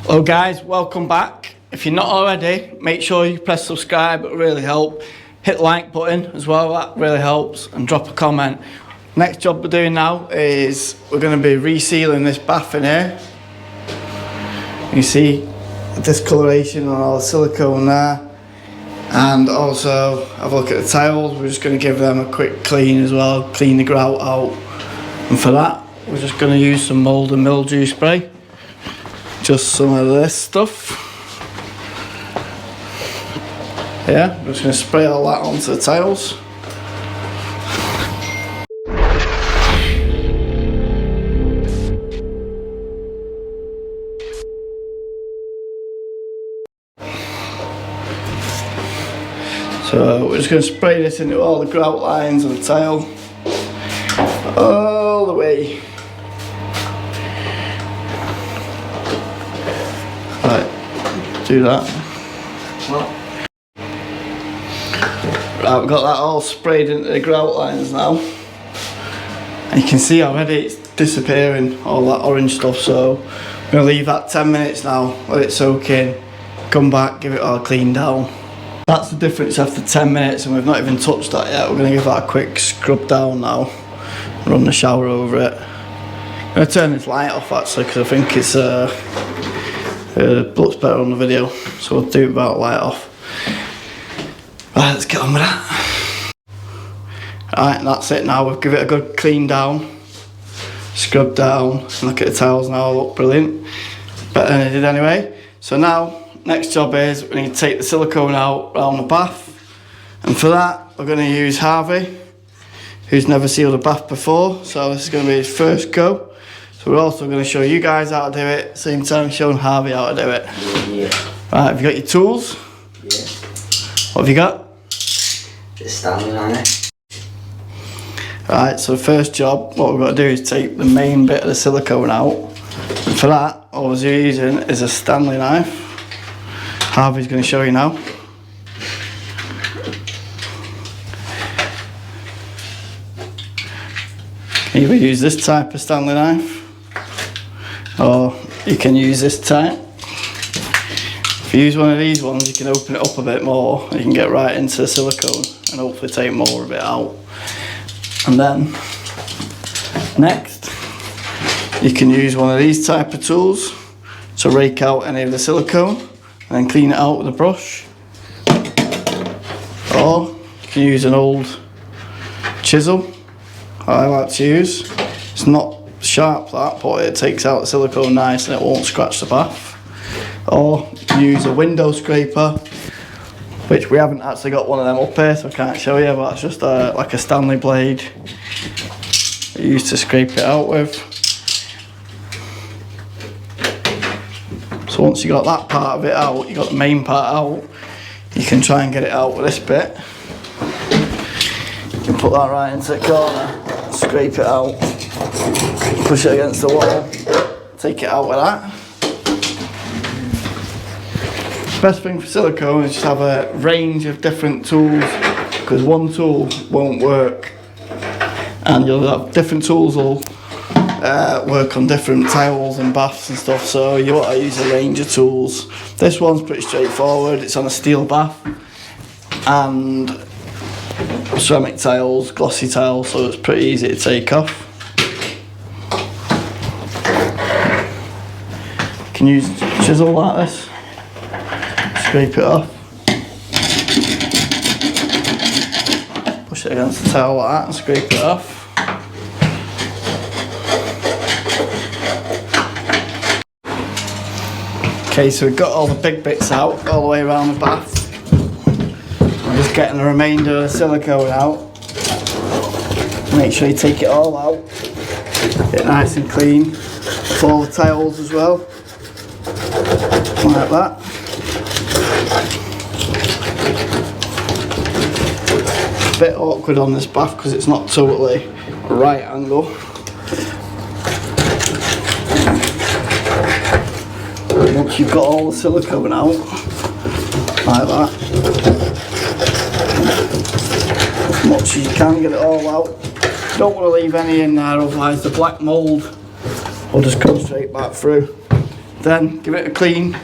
Hello guys, welcome back. If you're not already, make sure you press subscribe, it will really help. Hit the like button as well, that really helps, and drop a comment. Next job we're doing now is we're going to be resealing this bath in here. You see the discoloration on all the silicone there, and also have a look at the tiles. We're just going to give them a quick clean as well, clean the grout out, and for that we're just going to use some mould and mildew spray. Just some of this stuff. Yeah, I'm just going to spray all that onto the tiles. So we're just going to spray this into all the grout lines of the tile, all the way. Right, do that. Right, we've got that all sprayed into the grout lines now. And you can see already it's disappearing, all that orange stuff, so I'm going to leave that 10 minutes now, let it soak in, come back, give it all cleaned down. That's the difference after 10 minutes, and we've not even touched that yet. We're going to give that a quick scrub down now, run the shower over it. I'm going to turn this light off actually, because I think it's looks better on the video, so we'll do it without the light off. Right, let's get on with that. Alright, that's it now. We've given it a good clean down, scrub down, and look at the tiles now, they look brilliant. Better than they did anyway. So now, next job is we need to take the silicone out around the bath, and for that we're going to use Harvey, who's never sealed a bath before, so this is going to be his first go. So we're also going to show you guys how to do it, same time showing Harvey how to do it. Yeah. Right, have you got your tools? Yeah. What have you got? Just standing on it. Right, so the first job, what we've got to do is take the main bit of the silicone out. And for that, all we're using is a Stanley knife. Harvey's going to show you now. You can either use this type of Stanley knife, or you can use this type. If you use one of these ones, you can open it up a bit more, you can get right into the silicone and hopefully take more of it out. And then, next, you can use one of these type of tools to rake out any of the silicone and then clean it out with a brush. Or you can use an old chisel, I like to use. It's not sharp that, but it takes out the silicone nice and it won't scratch the bath. Or you can use a window scraper, which we haven't actually got one of them up here, so I can't show you, but it's just like a Stanley blade that you use to scrape it out with. So once you got that part of it out, you got the main part out, you can try and get it out with this bit. You can put that right into the corner, scrape it out, push it against the wall, take it out with that. Best thing for silicone is just have a range of different tools, because one tool won't work, and you'll have different tools will work on different tiles and baths and stuff, so you want to use a range of tools. This one's pretty straightforward, it's on a steel bath and ceramic tiles, glossy tiles, so it's pretty easy to take off. You can use a chisel like this, scrape it off, push it against the towel like that and scrape it off. Okay, so we've got all the big bits out, all the way around the bath. I'm just getting the remainder of the silicone out. Make sure you take it all out, get it nice and clean. For all the tiles as well, like that. It's a bit awkward on this bath because it's not totally a right angle. Once you've got all the silicone out, like that, as much as you can, get it all out. You don't want to leave any in there, otherwise the black mould will just go straight back through. Then give it a clean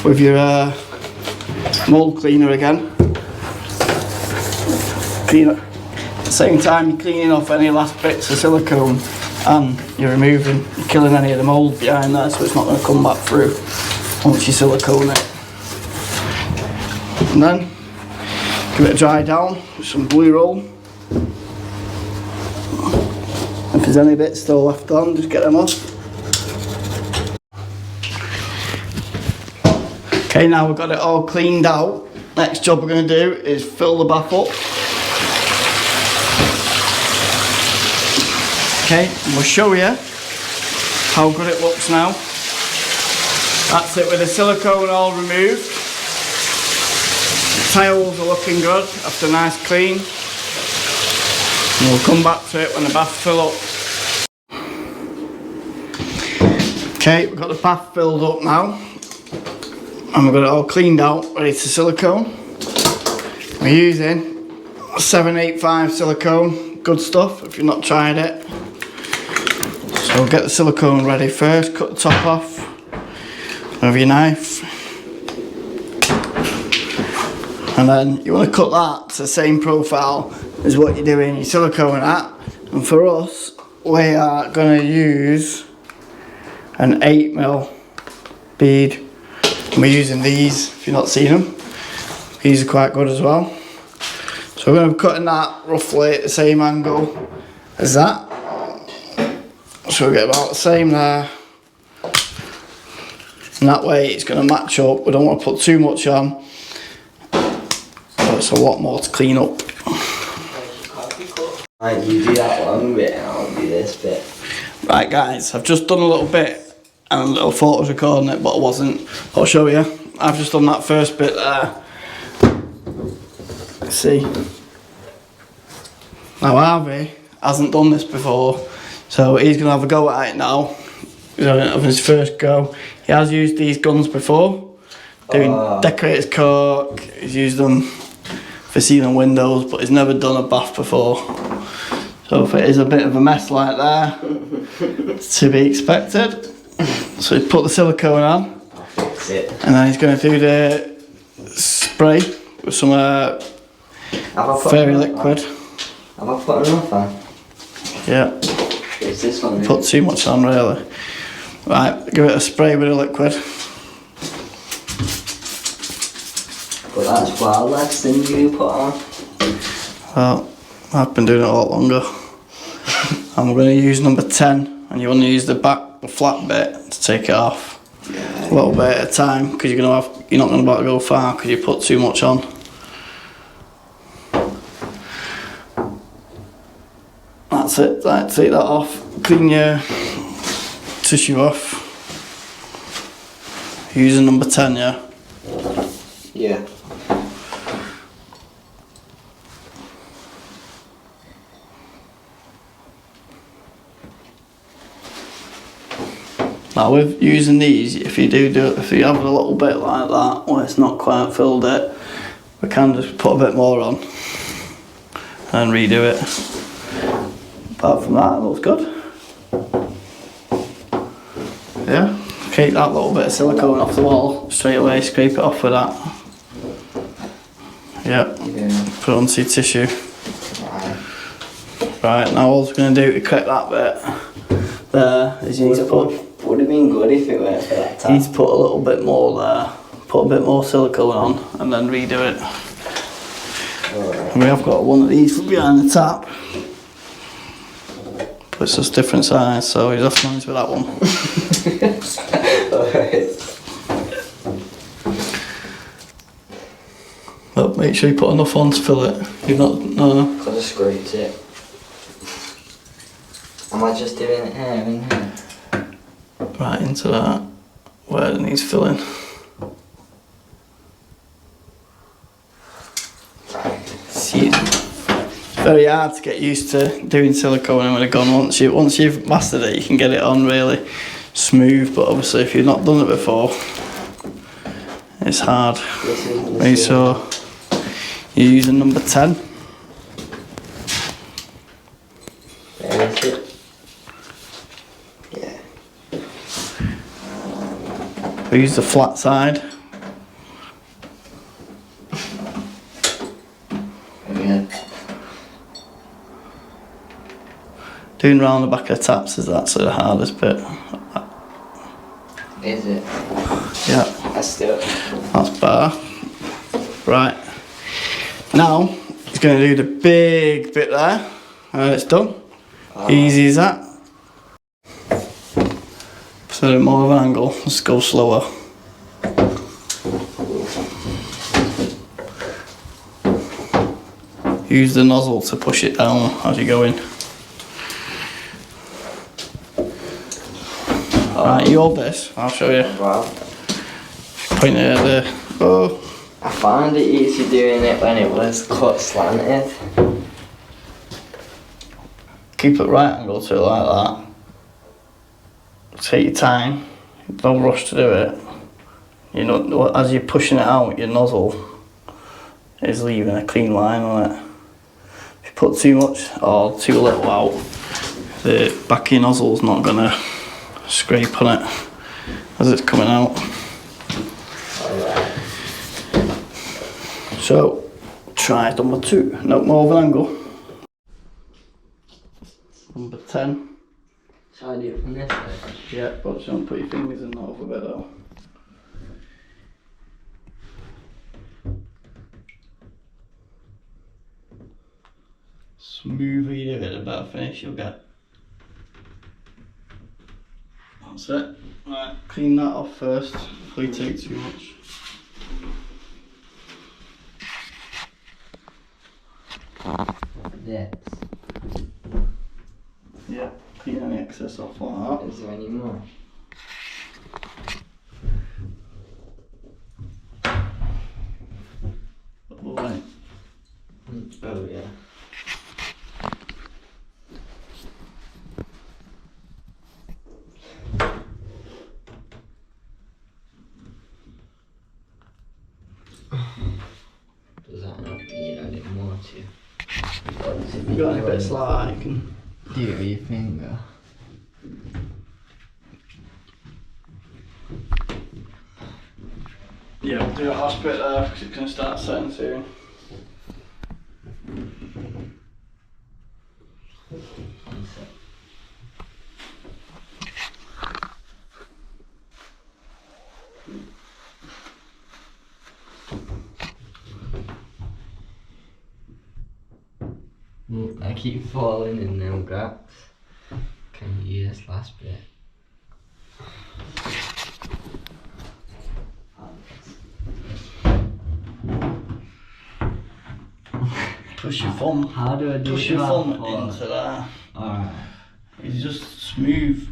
with your mould cleaner again. Clean it. At the same time you're cleaning off any last bits of silicone and you're killing any of the mould behind there, so it's not going to come back through once you silicone it. And then give it a dry down with some glue roll. If there's any bits still left on, just get them off. Okay, now we've got it all cleaned out. Next job we're going to do is fill the bath up. Okay, and we'll show you how good it looks now. That's it with the silicone all removed. The tiles are looking good after a nice clean. And we'll come back to it when the bath fill up. Okay, we've got the bath filled up now. And we've got it all cleaned out, ready to silicone. We're using 785 silicone, good stuff if you've not tried it. So we'll get the silicone ready first, cut the top off with your knife. And then you want to cut that to the same profile as what you're doing your silicone at. And for us, we are going to use an 8mm bead. And we're using these, if you've not seen them. These are quite good as well. So we're going to be cutting that roughly at the same angle as that. So we'll get about the same there. And that way it's going to match up. We don't want to put too much on. But it's a lot more to clean up. Right, you do that long bit and I'll do this bit. Right guys, I've just done a little bit and I thought I was recording it but I wasn't. I'll show you. I've just done that first bit there. Let's see. Now Harvey hasn't done this before, so he's going to have a go at it now. He's having his first go. He has used these guns before, doing decorator's cork. He's used them for sealing windows, but he's never done a bath before. So if it is a bit of a mess like that, it's to be expected. So he put the silicone on, That's it. and then he's going to do the spray with some fairy liquid. Have I put enough on? Yeah. Is this one? Put too much on really. Right, give it a spray with a liquid. But that's far less than you put on. Well, I've been doing it a lot longer. And we're going to use number 10, and you want to use the flat bit to take it off. A little bit at a time, because you're not going to be able to go far because you put too much on. That's it. Right, take that off. Clean your tissue off. Using number 10, yeah? Yeah. Now with using these, if you if you have a little bit like that where it's not quite filled it, we can just put a bit more on and redo it. Apart from that, it looks good. Yeah, take that little bit of silicone off the wall straight away, scrape it off with that. Yeah, put it onto your tissue. Right, now all we're going to do to correct that bit there is you need to put... Would have been good if it weren't for that tap. You need to put a little bit more there, put a bit more silicone on and then redo it. Right. And we have got one of these from behind the tap, but it's just different size, so he's off lines with that one. Alright. But make sure you put enough on to fill it. You've not, no. Could have scraped it. Am I just doing it here and here? Right into that, where it needs filling. See, it's very hard to get used to doing silicone with a gun. Once you've mastered it, you can get it on really smooth. But obviously, if you've not done it before, it's hard. Right, so you're using number 10. There is it. Yeah. We use the flat side. Yeah. Doing round the back of the taps is actually the hardest bit. Is it? Yeah. That's it. That's better. Right. Now, he's going to do the big bit there. And it's done. Easy as that. So at more of an angle, let's go slower. Use the nozzle to push it down as you go in. Right, you hold this, I'll show you. Wow. Point it at the... Oh. I found it easy doing it when it was cut slanted. Keep it right angle to it like that. Take your time, don't rush to do it. You know, as you're pushing it out, your nozzle is leaving a clean line on it. If you put too much or too little out, the back of your nozzle's not gonna scrape on it as it's coming out. So, try number 2. No, more of an angle. Number 10. Shall I do it from this way? Yeah, but don't put your fingers in that over bit though. Smoother you do it, the better finish you'll get. That's it. Right, clean that off first before you take too much. Yes. Yeah, clean any excess off like that. Is there any more? Alright. Oh yeah. Does that not need adding more to? If you've got any bits like that, you can do it with your finger. Yeah, we'll do a last bit there because it's going to start setting soon. I keep falling in them gaps. Can you use this last bit? Push your thumb. How do I do Push it? your thumb into there. Alright. It's just smooth.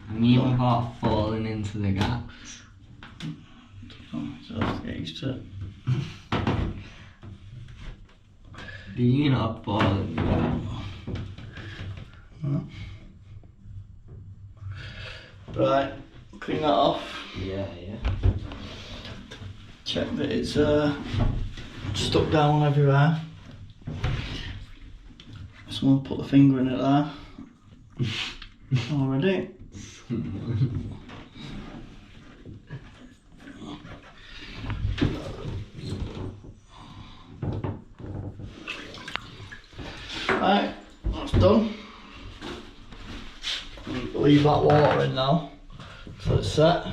I mean without falling into the gaps. So have to get used to it. Do you not fall in the gaps? Right, clean that off. Yeah. Check that it's stuck down everywhere. Someone put the finger in it there. Already. Right, that's done. Leave that water in now, so it's set.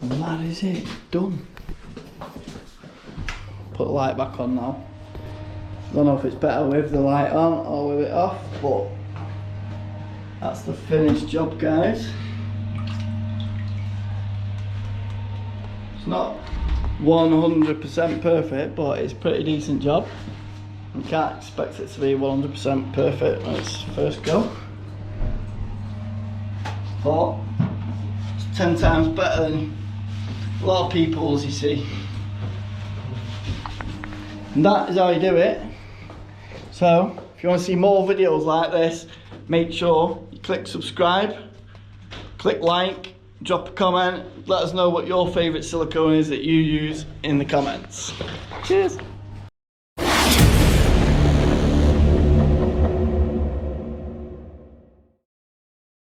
And that is it, done. Put the light back on now. Don't know if it's better with the light on or with it off, but that's the finished job, guys. It's not 100% perfect, but it's a pretty decent job. You can't expect it to be 100% perfect when it's first go. But it's 10 times better than a lot of people's, you see. And that is how you do it. So, if you want to see more videos like this, make sure you click subscribe, click like, drop a comment, let us know what your favourite silicone is that you use in the comments. Cheers!